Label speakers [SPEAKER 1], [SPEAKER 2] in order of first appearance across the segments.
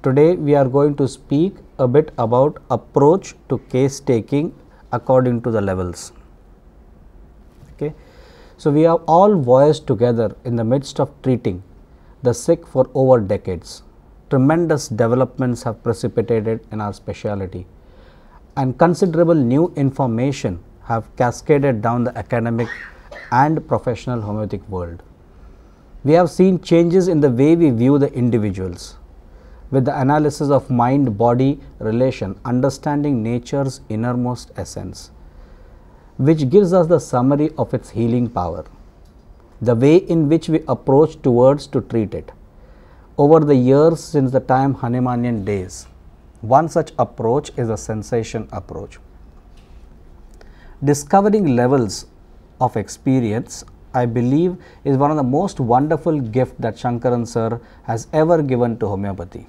[SPEAKER 1] Today we are going to speak a bit about approach to case taking according to the levels. Okay. So, we have all voyaged together in the midst of treating the sick for over decades. Tremendous developments have precipitated in our specialty, and considerable new information have cascaded down the academic and professional homeopathic world. We have seen changes in the way we view the individuals, with the analysis of mind-body relation, understanding nature's innermost essence, which gives us the summary of its healing power, the way in which we approach towards to treat it. Over the years since the time Hahnemannian days, one such approach is a sensation approach. Discovering levels of experience, I believe, is one of the most wonderful gifts that Shankaran sir has ever given to homeopathy.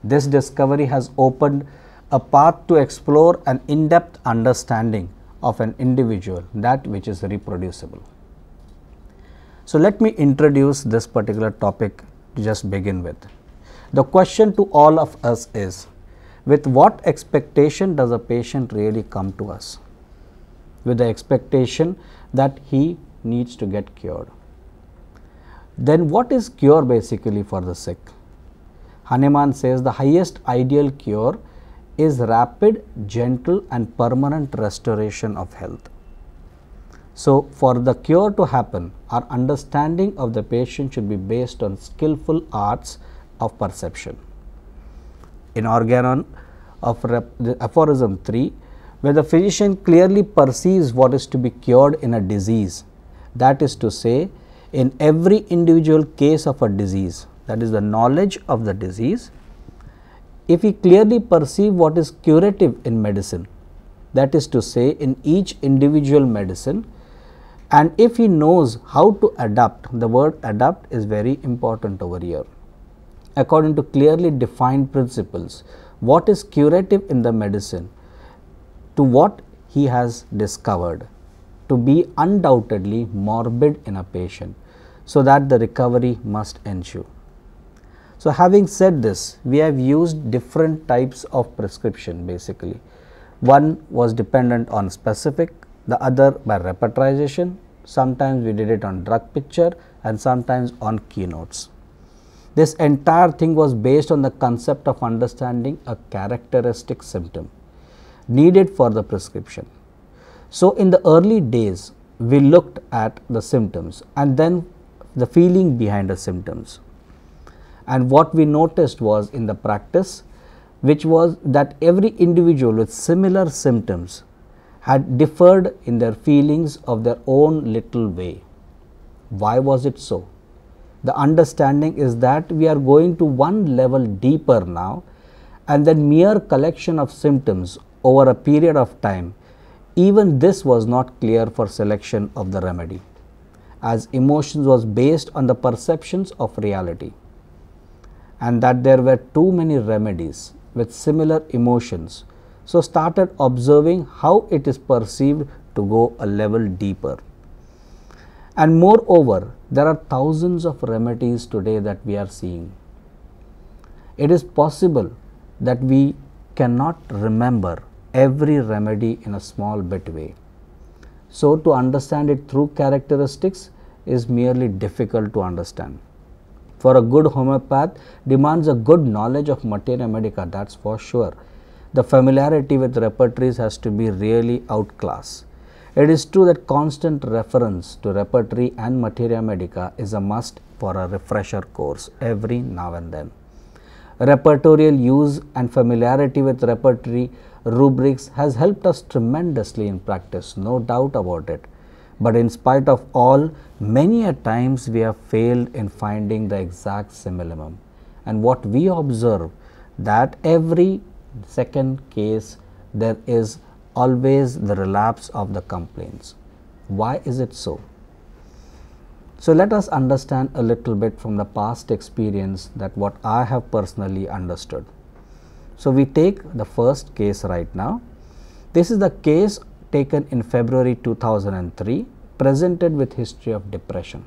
[SPEAKER 1] This discovery has opened a path to explore an in-depth understanding of an individual, that which is reproducible. So, let me introduce this particular topic to just begin with. The question to all of us is, with what expectation does a patient really come to us? With the expectation that he needs to get cured. Then what is cure basically for the sick? Hahnemann says the highest ideal cure is rapid, gentle and permanent restoration of health. So, for the cure to happen, our understanding of the patient should be based on skillful arts of perception. In organon of the aphorism 3, where the physician clearly perceives what is to be cured in a disease, that is to say, in every individual case of a disease, that is the knowledge of the disease. If we clearly perceive what is curative in medicine, that is to say, in each individual medicine, and if he knows how to adapt, the word adapt is very important over here, according to clearly defined principles, what is curative in the medicine to what he has discovered to be undoubtedly morbid in a patient, so that the recovery must ensue. So, having said this, we have used different types of prescription basically. One was dependent on specific, the other by repertorization, sometimes we did it on drug picture and sometimes on keynotes. This entire thing was based on the concept of understanding a characteristic symptom needed for the prescription. So, in the early days, we looked at the symptoms and then the feeling behind the symptoms. And what we noticed was in the practice, which was that every individual with similar symptoms had differed in their feelings of their own little way. Why was it so? The understanding is that we are going to one level deeper now, and then mere collection of symptoms over a period of time, even this was not clear for selection of the remedy, as emotions was based on the perceptions of reality, and that there were too many remedies with similar emotions. So, started observing how it is perceived to go a level deeper. And moreover, there are thousands of remedies today that we are seeing. It is possible that we cannot remember every remedy in a small bit way. So, to understand it through characteristics is merely difficult to understand. For a good homeopath demands a good knowledge of materia medica, that is for sure. The familiarity with repertories has to be really outclass. It is true that constant reference to repertory and materia medica is a must for a refresher course every now and then. Repertorial use and familiarity with repertory rubrics has helped us tremendously in practice, no doubt about it. But in spite of all, many a times we have failed in finding the exact simillimum. And what we observe, that every second case there is always the relapse of the complaints. Why is it so? So, let us understand a little bit from the past experience that what I have personally understood. So, we take the first case right now. This is the case taken in February 2003, presented with history of depression.